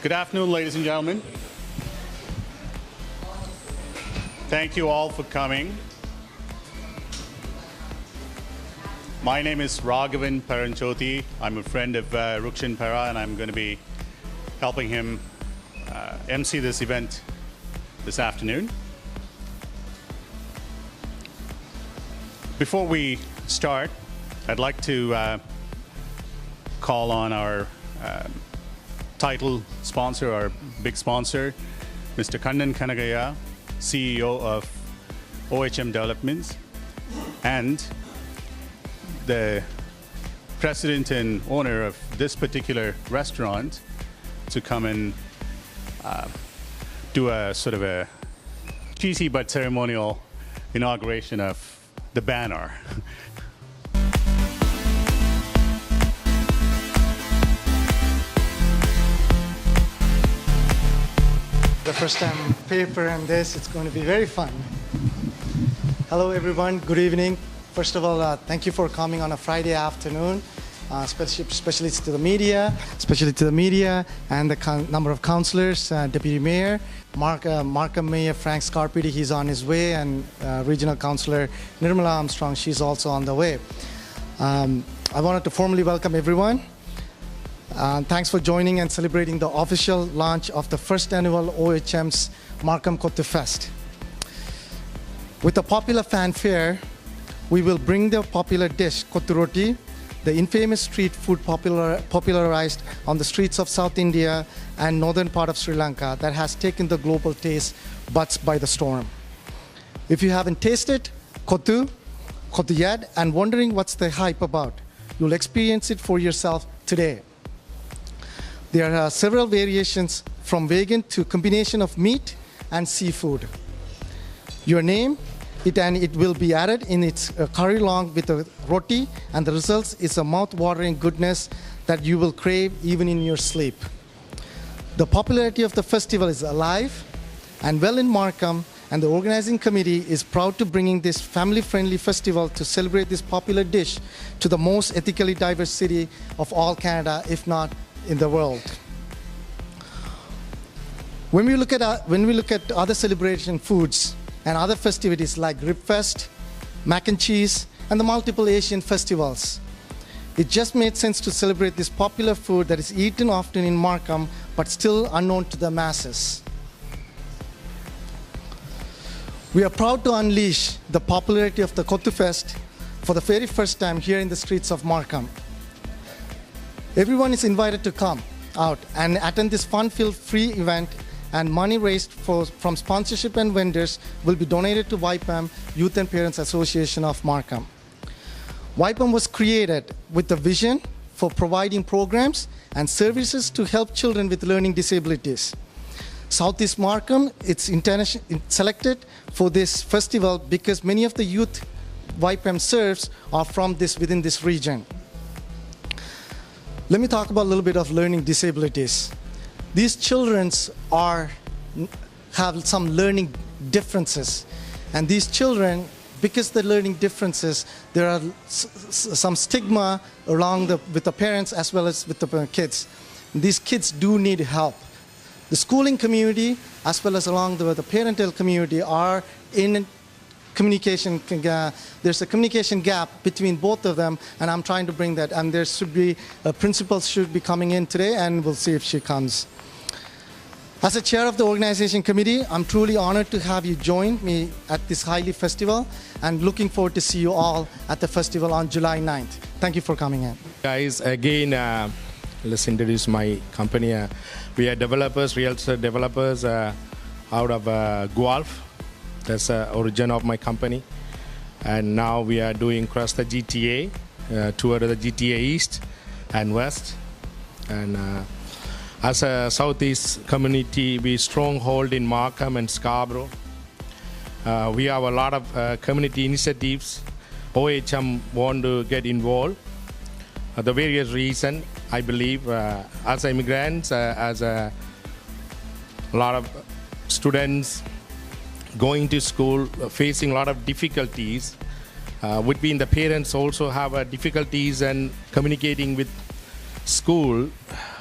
Good afternoon, ladies and gentlemen. Thank you all for coming. My name is Raghavan Paranchoti. I'm a friend of Rukshan Para, and I'm going to be helping him MC this event this afternoon. Before we start, I'd like to call on our title sponsor, our big sponsor, Mr. Kannan Kanagaya, CEO of OHM Developments, and the president and owner of this particular restaurant, to come and do a sort of a cheesy but ceremonial inauguration of the banner. The first time paper and this, it's going to be very fun. Hello everyone, good evening. First of all, thank you for coming on a Friday afternoon, especially to the media, and the number of councillors, Deputy Mayor, Markham Mayor Frank Scarpiti, he's on his way, and Regional Councillor Nirmala Armstrong, she's also on the way. I wanted to formally welcome everyone. Thanks for joining and celebrating the official launch of the first annual OHM's Markham Kothu Fest. With a popular fanfare, we will bring the popular dish, Kothu Roti, the infamous street food popularized on the streets of South India and northern part of Sri Lanka, that has taken the global taste buds by the storm. If you haven't tasted Kothu yet and wondering what's the hype about, you'll experience it for yourself today. There are several variations from vegan to combination of meat and seafood. Your name, it will be added in its curry along with a roti, and the result is a mouth-watering goodness that you will crave even in your sleep. The popularity of the festival is alive and well in Markham, and the organizing committee is proud to bringing this family-friendly festival to celebrate this popular dish to the most ethically diverse city of all Canada, if not in the world. When we look at other celebration foods and other festivities like Rib Fest, Mac and Cheese, and the multiple Asian festivals, it just made sense to celebrate this popular food that is eaten often in Markham but still unknown to the masses. We are proud to unleash the popularity of the Kothu Fest for the very first time here in the streets of Markham. Everyone is invited to come out and attend this fun-filled free event, and money raised from sponsorship and vendors will be donated to YPAM, Youth and Parents Association of Markham. YPAM was created with the vision for providing programs and services to help children with learning disabilities. Southeast Markham, it's selected for this festival because many of the youth YPAM serves are from within this region. Let me talk about a little bit of learning disabilities. These children have some learning differences, and these children, because the learning differences, there are some stigma with the parents as well as with the kids. These kids do need help. The schooling community as well as along the parental community are in communication. There's a communication gap between both of them, and I'm trying to bring that. And there should be principal should be coming in today, and we'll see if she comes. As a chair of the organization committee, I'm truly honored to have you join me at this highly festival, and looking forward to see you all at the festival on July 9th. Thank you for coming in. Guys, again, let's introduce my company. We are developers, real estate developers out of Guelph. That's the origin of my company. And now we are doing across the GTA, toward the GTA East and West. And as a Southeast community, we stronghold in Markham and Scarborough. We have a lot of community initiatives. OHM want to get involved. The various reasons, I believe, as immigrants, as a lot of students going to school, facing a lot of difficulties. Would be in the parents also have difficulties and communicating with school.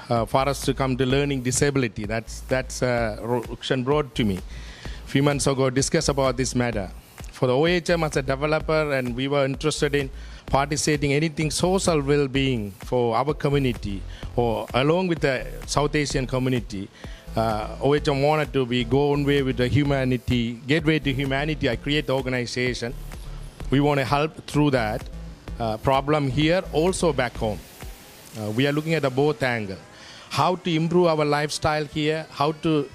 for us to come to learning disability. That's Rukshan brought to me a few months ago, discuss about this matter. For the OHM as a developer, and we were interested in participating anything social well-being for our community or along with the South Asian community. OHM wanted to be go on way with the humanity, gateway to humanity. I create the organization. We want to help through that problem here, also back home. We are looking at a both angle. How to improve our lifestyle here, how to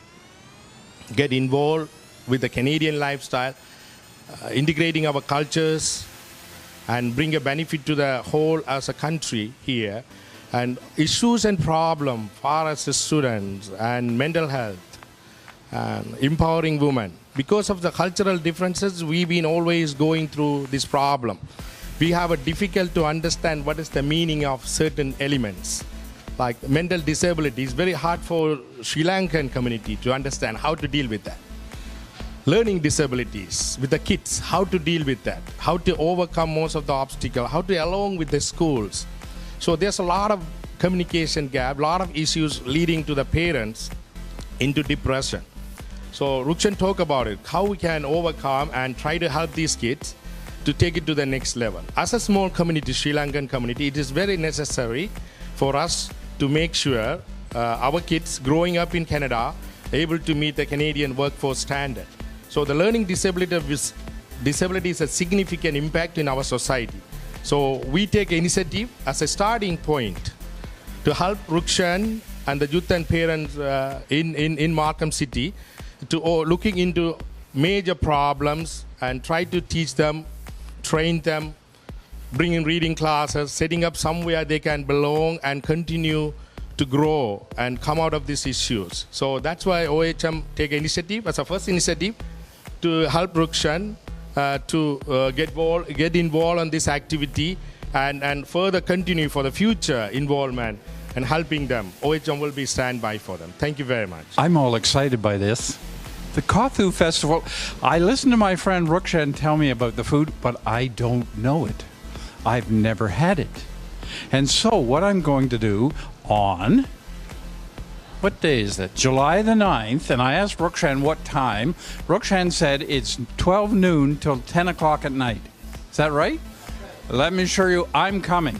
get involved with the Canadian lifestyle, integrating our cultures and bring a benefit to the whole as a country here, and issues and problems for us as students, and mental health, and empowering women. Because of the cultural differences, we've been always going through this problem. We have a difficult to understand what is the meaning of certain elements. Like mental disability is very hard for Sri Lankan community to understand how to deal with that. Learning disabilities with the kids, how to deal with that, how to overcome most of the obstacles, how to along with the schools. So there's a lot of communication gap, a lot of issues leading to the parents into depression. So Rukshan talked about it, how we can overcome and try to help these kids to take it to the next level. As a small community, Sri Lankan community, it is very necessary for us to make sure our kids growing up in Canada able to meet the Canadian workforce standard. So the learning disability is a significant impact in our society. So we take initiative as a starting point to help Rukshan and the youth and parents in Markham City to looking into major problems and try to teach them, train them, bring in reading classes, setting up somewhere they can belong and continue to grow and come out of these issues. So that's why OHM take initiative as a first initiative to help Rukshan to get involved on this activity and further continue for the future involvement and helping them. OHM will be standby for them. Thank you very much. I'm all excited by this. The Kothu Festival, I listened to my friend Rukshan tell me about the food, but I don't know it. I've never had it. And so what I'm going to do on, what day is that? July the 9th, and I asked Rukshan what time. Rukshan said it's 12 noon till 10 o'clock at night. Is that right? Let me assure you, I'm coming.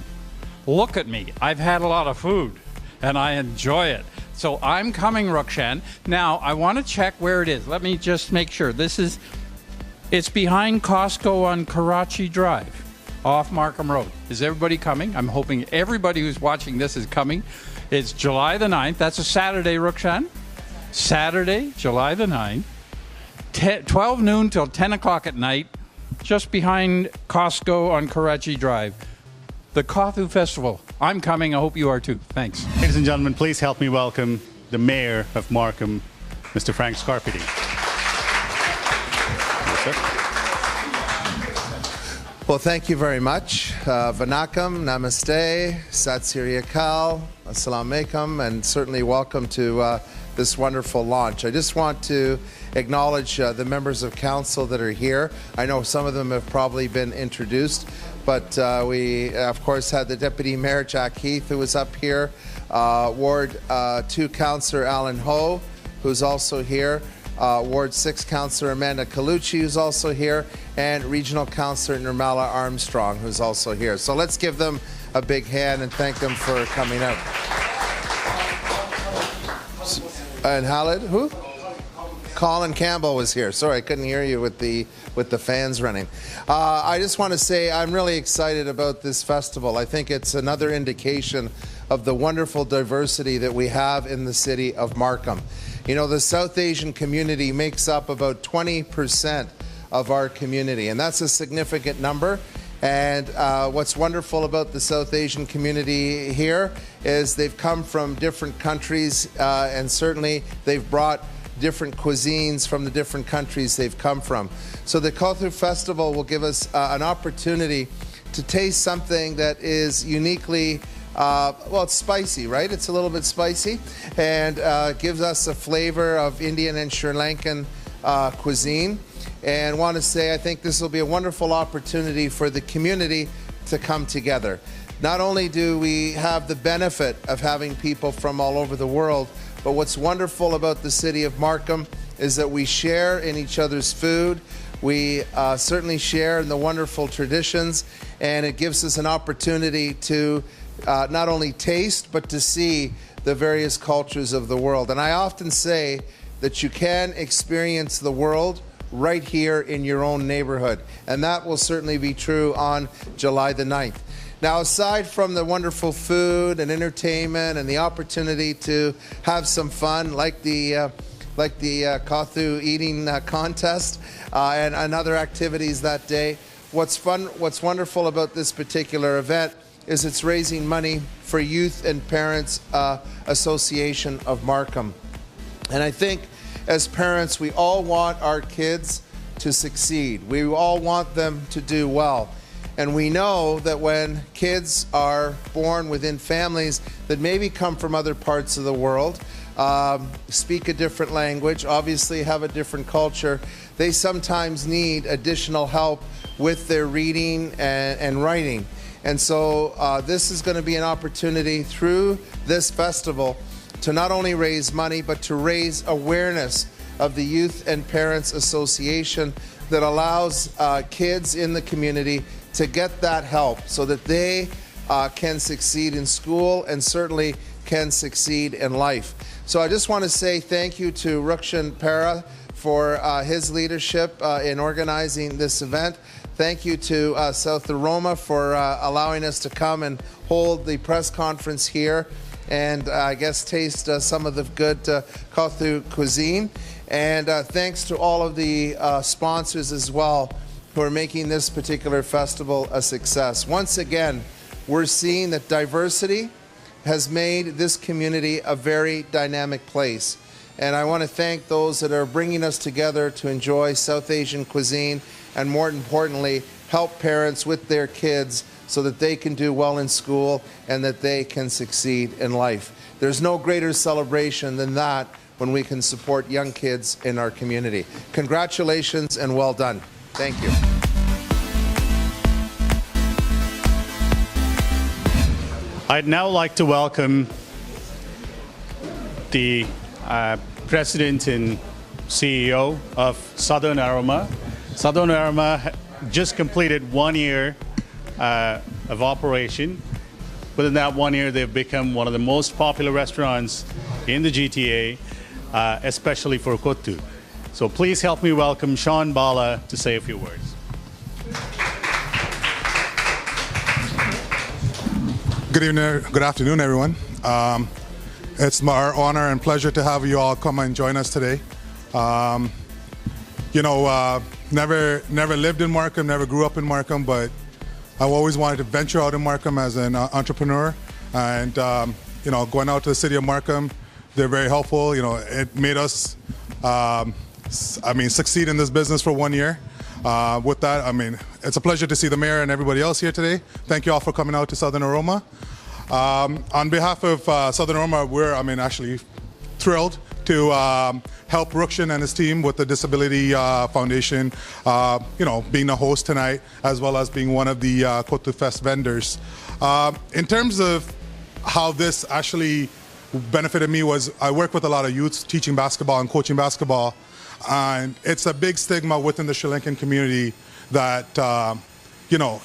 Look at me. I've had a lot of food, and I enjoy it. So I'm coming, Rukshan. Now, I want to check where it is. Let me just make sure. It's behind Costco on Karachi Drive, off Markham Road. Is everybody coming? I'm hoping everybody who's watching this is coming. It's July the 9th. That's a Saturday, Rukshan. Saturday, July the 9th. 12 noon till 10 o'clock at night, just behind Costco on Karachi Drive. The Kothu Festival. I'm coming. I hope you are too. Thanks. Ladies and gentlemen, please help me welcome the Mayor of Markham, Mr. Frank Scarpiti. Yes, sir. Well, thank you very much. Vanakkam, Namaste, Sat Sri Akal, Assalamu Alaikum, and certainly welcome to this wonderful launch. I just want to acknowledge the members of council that are here. I know some of them have probably been introduced, but we, of course, had the Deputy Mayor, Jack Heath, who was up here, Ward 2 Councillor Alan Ho, who's also here, Ward 6 Councillor Amanda Colucci, who's also here, and Regional Councillor Nirmala Armstrong, who's also here. So let's give them a big hand and thank them for coming out. And Khalid, who? Colin Campbell was here. Sorry, I couldn't hear you with the fans running. I just want to say I'm really excited about this festival. I think it's another indication of the wonderful diversity that we have in the city of Markham. You know, the South Asian community makes up about 20% of our community, and that's a significant number. And what's wonderful about the South Asian community here is they've come from different countries, and certainly they've brought different cuisines from the different countries they've come from. So the Kothu Festival will give us an opportunity to taste something that is uniquely, well, it's spicy, right? It's a little bit spicy, and gives us a flavor of Indian and Sri Lankan cuisine. And want to say I think this will be a wonderful opportunity for the community to come together. not only do we have the benefit of having people from all over the world, but what's wonderful about the city of Markham is that we share in each other's food. We certainly share in the wonderful traditions, and it gives us an opportunity to not only taste, but to see the various cultures of the world. And I often say that you can experience the world right here in your own neighborhood, and that will certainly be true on July the 9th. Now, aside from the wonderful food and entertainment and the opportunity to have some fun, like the Kothu eating contest and other activities that day, what's wonderful about this particular event is it's raising money for Youth and Parents Association of Markham. And I think as parents, we all want our kids to succeed. We all want them to do well. And we know that when kids are born within families that maybe come from other parts of the world, speak a different language, obviously have a different culture, they sometimes need additional help with their reading and writing. And so this is going to be an opportunity through this festival to not only raise money, but to raise awareness of the Youth and Parents Association that allows kids in the community to get that help so that they can succeed in school and certainly can succeed in life. So I just want to say thank you to Rukshan Para for his leadership in organizing this event. Thank you to South Aroma for allowing us to come and hold the press conference here and I guess taste some of the good Kothu cuisine. And thanks to all of the sponsors as well who are making this particular festival a success. Once again, we're seeing that diversity has made this community a very dynamic place. And I want to thank those that are bringing us together to enjoy South Asian cuisine and, more importantly, help parents with their kids so that they can do well in school and that they can succeed in life. There's no greater celebration than that when we can support young kids in our community. Congratulations and well done. Thank you. I'd now like to welcome the President and CEO of Southern Aroma. Southern Aroma just completed 1 year of operation. Within that 1 year, they've become one of the most popular restaurants in the GTA, especially for Kothu. So please help me welcome Sean Bala to say a few words. Good evening, good afternoon, everyone. It's our honor and pleasure to have you all come and join us today. Never lived in Markham, never grew up in Markham, but I've always wanted to venture out in Markham as an entrepreneur. And going out to the city of Markham, they're very helpful. It made us, succeed in this business for 1 year. With that, it's a pleasure to see the mayor and everybody else here today. Thank you all for coming out to Southern Aroma. On behalf of Southern Aroma, we're actually thrilled to help Rukshan and his team with the Disability Foundation, being a host tonight, as well as being one of the Kothu Fest vendors. In terms of how this actually benefited me was I work with a lot of youths teaching basketball and coaching basketball, and it's a big stigma within the Sri Lankan community that,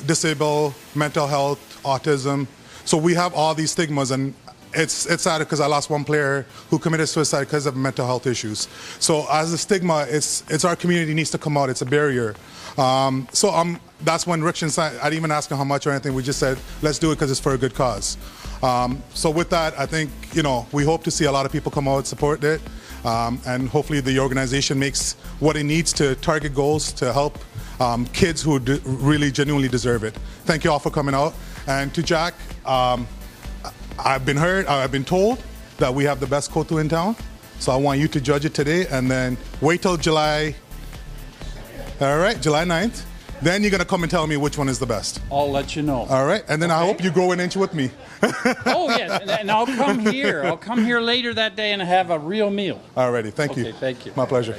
disabled, mental health, autism. So we have all these stigmas, and it's sad because I lost one player who committed suicide because of mental health issues. So as a stigma, it's our community needs to come out. It's a barrier. That's when Rukshan signed. I didn't even ask him how much or anything. We just said, let's do it because it's for a good cause. So with that, I think, we hope to see a lot of people come out and support it. And hopefully the organization makes what it needs to target goals to help kids who really genuinely deserve it. Thank you all for coming out. And to Jack, I've been told that we have the best Kothu in town. So I want you to judge it today and then wait till July 9th. Then you're going to come and tell me which one is the best. I'll let you know. All right. And then I hope you go an inch with me. Oh, yes. And I'll come here. I'll come here later that day and have a real meal. All righty. Thank you. Okay, thank you. My pleasure.